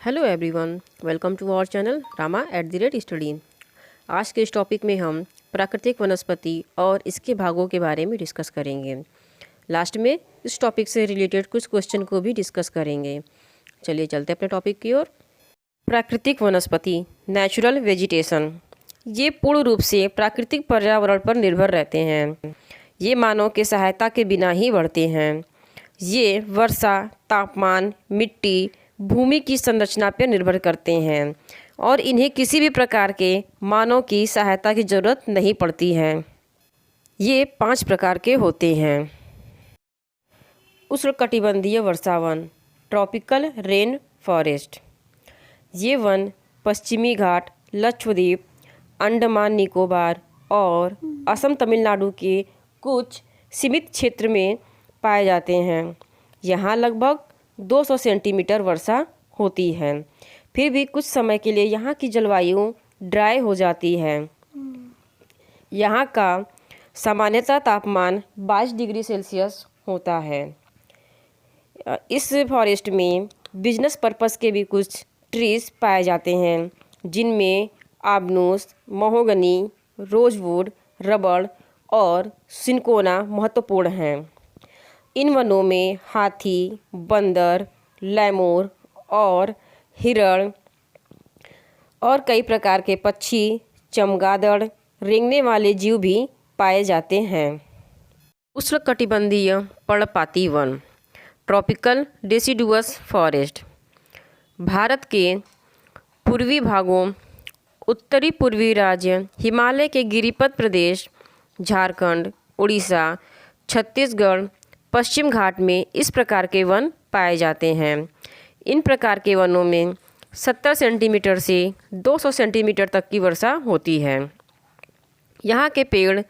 Hello everyone, welcome to our channel Rama @study. आज के इस टॉपिक में हम प्राकृतिक वनस्पति और इसके भागों के बारे में डिस्कस करेंगे। लास्ट में इस टॉपिक से रिलेटेड कुछ क्वेश्चन को भी डिस्कस करेंगे। चलिए चलते हैं अपने टॉपिक की ओर। प्राकृतिक वनस्पति, नेचुरल वेजिटेशन, ये पूर्ण रूप से प्राकृतिक पर्यावरण पर निर्भर रहते हैं। ये मानव के सहायता के बिना ही बढ़ते हैं। ये वर्षा, तापमान, मिट्टी, भूमि की संरचना पर निर्भर करते हैं और इन्हें किसी भी प्रकार के मानव की सहायता की जरूरत नहीं पड़ती है। ये 5 प्रकार के होते हैं। उष्णकटिबंधीय वर्षावन, ट्रॉपिकल रेन फॉरेस्ट। ये वन पश्चिमी घाट, लक्षद्वीप, अंडमान निकोबार और असम तमिलनाडु के कुछ सीमित क्षेत्र में पाए जाते हैं। यहाँ लगभग 200 सेंटीमीटर वर्षा होती है। फिर भी कुछ समय के लिए यहाँ की जलवायु ड्राई हो जाती है। यहाँ का सामान्यतः तापमान 22 डिग्री सेल्सियस होता है। इस फॉरेस्ट में बिजनेस पर्पस के भी कुछ ट्रीज पाए जाते हैं, जिनमें आबनूस, महोगनी, रोजवुड, रबड़ और सिनकोना महत्वपूर्ण हैं। इन वनों में हाथी, बंदर, लैमूर और हिरण और कई प्रकार के पक्षी, चमगादड़, रेंगने वाले जीव भी पाए जाते हैं। उष्णकटिबंधीय पर्णपाती one, tropical deciduous forest. Bharat के पूर्वी भागों, उत्तरी पूर्वी राज्य, हिमालय के गिरिपथ प्रदेश, झारखंड, उड़ीसा, छत्तीसगढ़, पश्चिम घाट में इस प्रकार के वन पाए जाते हैं। इन प्रकार के वनों में 70 सेंटीमीटर से 200 सेंटीमीटर तक की वर्षा होती है। यहाँ के पेड़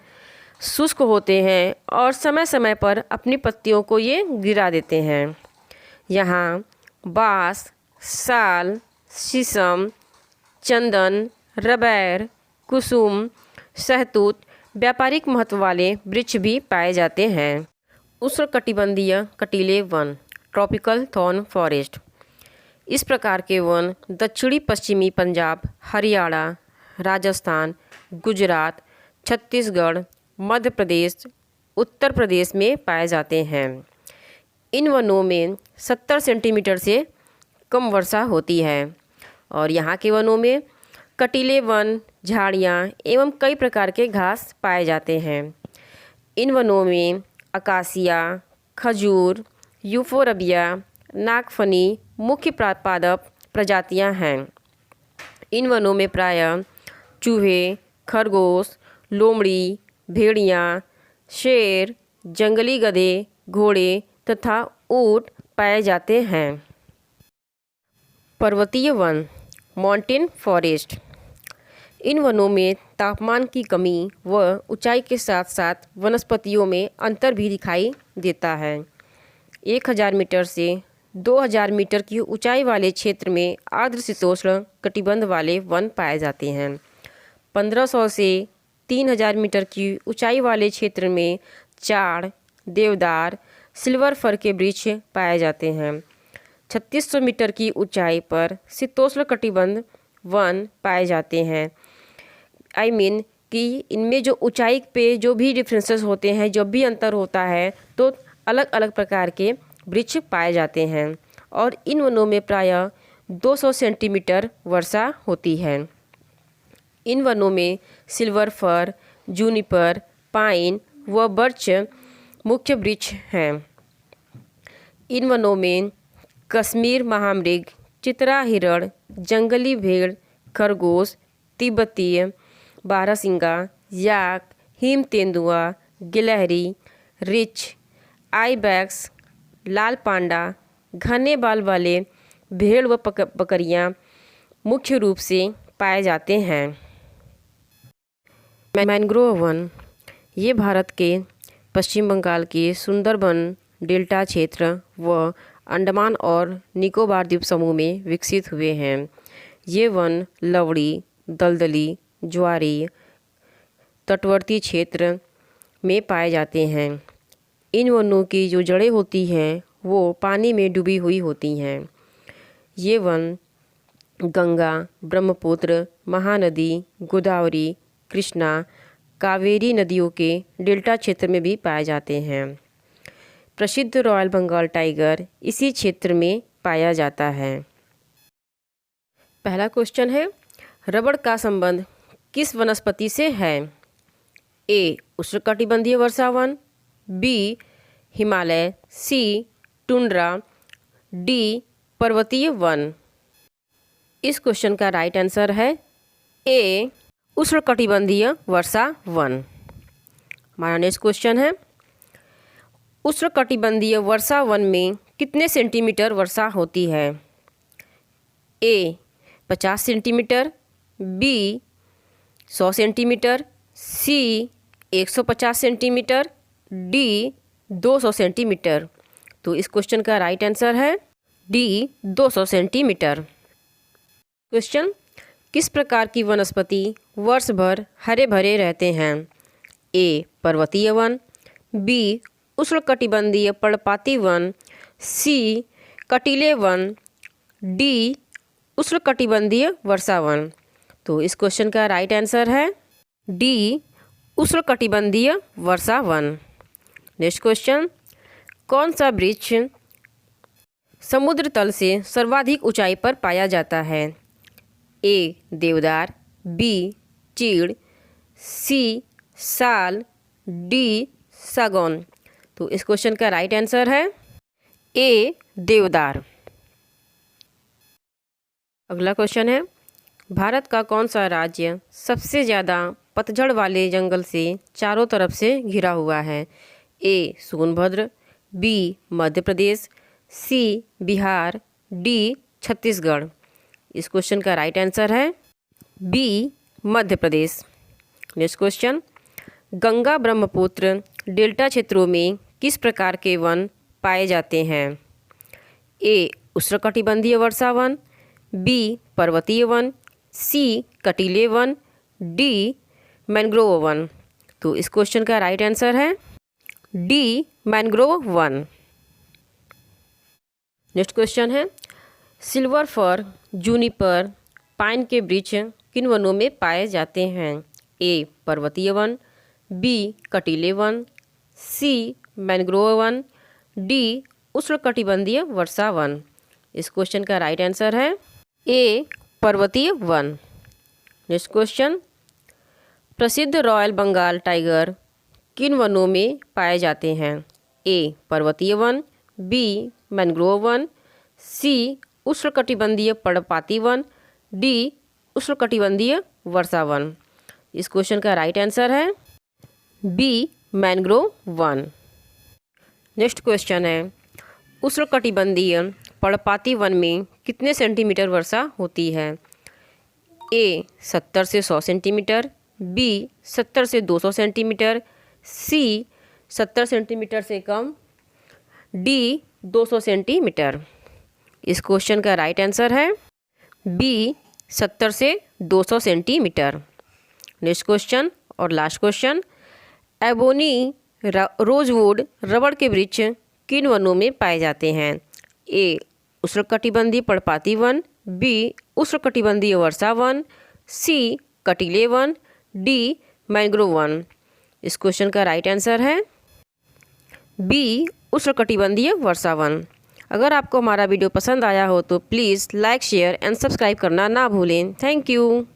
शुष्क होते हैं और समय समय पर अपनी पत्तियों को ये गिरा देते हैं। यहाँ बांस, साल, शीशम, चंदन, रबैर, कुसुम, शहतूत व्यापारिक महत्व वाले वृक्ष भी पाए जाते हैं। उष्णकटिबंधीय कटीले वन, ट्रॉपिकल थॉर्न फॉरेस्ट। इस प्रकार के वन दक्षिणी पश्चिमी पंजाब, हरियाणा, राजस्थान, गुजरात, छत्तीसगढ़, मध्य प्रदेश, उत्तर प्रदेश में पाए जाते हैं। इन वनों में 70 सेंटीमीटर से कम वर्षा होती है और यहाँ के वनों में कटीले वन, झाड़ियाँ एवं कई प्रकार के घास पाए जाते हैं। इन वनों में अकासिया, खजूर, यूफोरबिया, नागफनी मुख्य पादप प्रजातियां हैं। इन वनों में प्रायः चूहे, खरगोश, लोमड़ी, भेड़िया, शेर, जंगली गधे, घोड़े तथा ऊंट पाए जाते हैं। पर्वतीय वन, माउंटेन फॉरेस्ट। इन वनों में तापमान की कमी व ऊंचाई के साथ साथ वनस्पतियों में अंतर भी दिखाई देता है। 1000 मीटर से 2000 मीटर की ऊंचाई वाले क्षेत्र में आर्द्रशीतोष्ण कटिबंध वाले वन पाए जाते हैं। 1500 से 3000 मीटर की ऊंचाई वाले क्षेत्र में चाड़, देवदार, सिल्वर फर के वृक्ष पाए जाते हैं। 3600 मीटर की ऊंचाई पर शीतोष्ण कटिबंध वन पाए जाते हैं। कि इनमें जो ऊंचाई पे जो भी डिफरेंसेस होते हैं, जो भी अंतर होता है, तो अलग अलग प्रकार के वृक्ष पाए जाते हैं और इन वनों में प्रायः 200 सेंटीमीटर वर्षा होती है। इन वनों में सिल्वर फर, जूनिपर, पाइन व बर्च मुख्य वृक्ष हैं। इन वनों में कश्मीर महामृग, चितरा हिरण, जंगली भेड़, खरगोश, तिब्बतीय बारहसिंगा, याक, हिम तेंदुआ, गिलहरी, रिछ, आइबैक्स, लाल पांडा, घने बाल वाले भेड़ व बकरियां मुख्य रूप से पाए जाते हैं। मैंग्रोव वन, ये भारत के पश्चिम बंगाल के सुंदरबन डेल्टा क्षेत्र व अंडमान और निकोबार द्वीप समूह में विकसित हुए हैं। ये वन लवड़ी, दलदली, ज्वारी, तटवर्ती क्षेत्र में पाए जाते हैं। इन वनों की जो जड़ें होती हैं वो पानी में डूबी हुई होती हैं। ये वन गंगा, ब्रह्मपुत्र, महानदी, गोदावरी, कृष्णा, कावेरी नदियों के डेल्टा क्षेत्र में भी पाए जाते हैं। प्रसिद्ध रॉयल बंगाल टाइगर इसी क्षेत्र में पाया जाता है। पहला क्वेश्चन है, रबड़ का संबंध किस वनस्पति से है? ए. उष्णकटिबंधीय वर्षावन, B. Himalaya, C. Tundra, D. पर्वतीय वन। इस क्वेश्चन का राइट आंसर है ए. उष्णकटिबंधीय वर्षावन। हमारा नेक्स्ट क्वेश्चन है, उष्णकटिबंधीय वर्षावन में कितने सेंटीमीटर वर्षा होती है? ए. 50 सेंटीमीटर, बी. 100 सेंटीमीटर, सी. 150 सेंटीमीटर, डी. 200 सेंटीमीटर। तो इस क्वेश्चन का राइट आंसर है डी. 200 सेंटीमीटर। क्वेश्चन, किस प्रकार की वनस्पति वर्ष भर हरे भरे रहते हैं? ए. पर्वतीय वन, बी. उष्णकटिबंधीय पर्णपाती वन, सी. कटीले वन, डी. उष्णकटिबंधीय वर्षावन। तो इस क्वेश्चन का राइट आंसर है डी. उष्णकटिबंधीय वर्षावन। नेक्स्ट क्वेश्चन, कौन सा वृक्ष समुद्र तल से सर्वाधिक ऊंचाई पर पाया जाता है? ए. देवदार, बी. चीड़, सी. साल, डी. सागौन। तो इस क्वेश्चन का राइट आंसर है ए. देवदार। अगला क्वेश्चन है, भारत का कौन सा राज्य सबसे ज़्यादा पतझड़ वाले जंगल से चारों तरफ से घिरा हुआ है? A. Sonbhadra, B. Madhya Pradesh, C. Bihar, D. Chhattisgarh. इस क्वेश्चन का राइट आंसर है B. Madhya Pradesh. Next question, Ganga Brahmaputra delta क्षेत्रों में किस प्रकार के वन पाए जाते हैं? ए. उष्णकटिबंधीय वर्षावन, बी. पर्वतीय वन, सी. कटीले वन, डी. Mangrove one. तो इस क्वेश्चन का राइट आंसर है डी. मैंग्रोव वन। नेक्स्ट क्वेश्चन है, सिल्वर फर, जूनिपर, पाइन के वृक्ष किन वनों में पाए जाते हैं? ए. पर्वतीय वन, बी. कटीले वन, सी. मैंग्रोव वन, डी. उष्णकटिबंधीय वर्षावन। इस क्वेश्चन का राइट आंसर है ए. पर्वतीय वन। नेक्स्ट क्वेश्चन, प्रसिद्ध रॉयल बंगाल टाइगर किन वनों में पाए जाते हैं? ए. पर्वतीय वन, बी. मैंग्रोव वन, सी. उष्णकटिबंधीय पर्णपाती वन, डी. उष्णकटिबंधीय वर्षावन। इस क्वेश्चन का राइट आंसर है बी. मैंग्रोव वन। नेक्स्ट क्वेश्चन है, उष्णकटिबंधीय पर्णपाती वन में कितने सेंटीमीटर वर्षा होती है? ए. 70 से 100 सेंटीमीटर, बी. 70 से 200 सेंटीमीटर, सी. 70 सेंटीमीटर से कम, डी. 200 सेंटीमीटर। इस क्वेश्चन का राइट आंसर है बी. 70 से 200 सेंटीमीटर। नेक्स्ट क्वेश्चन और लास्ट क्वेश्चन, एबोनी रोजवुड रबड़ के वृक्ष किन वनों में पाए जाते हैं? ए. उष्णकटिबंधीय पर्णपाती वन, बी. उष्णकटिबंधीय वर्षा वन, सी. कटीले वन, डी. Mangrove one. इस क्वेश्चन का राइट आंसर है बी. उष्णकटिबंधीय वर्षा वन। अगर आपको हमारा वीडियो पसंद आया हो तो please like, share and subscribe करना ना भूलें। Thank you.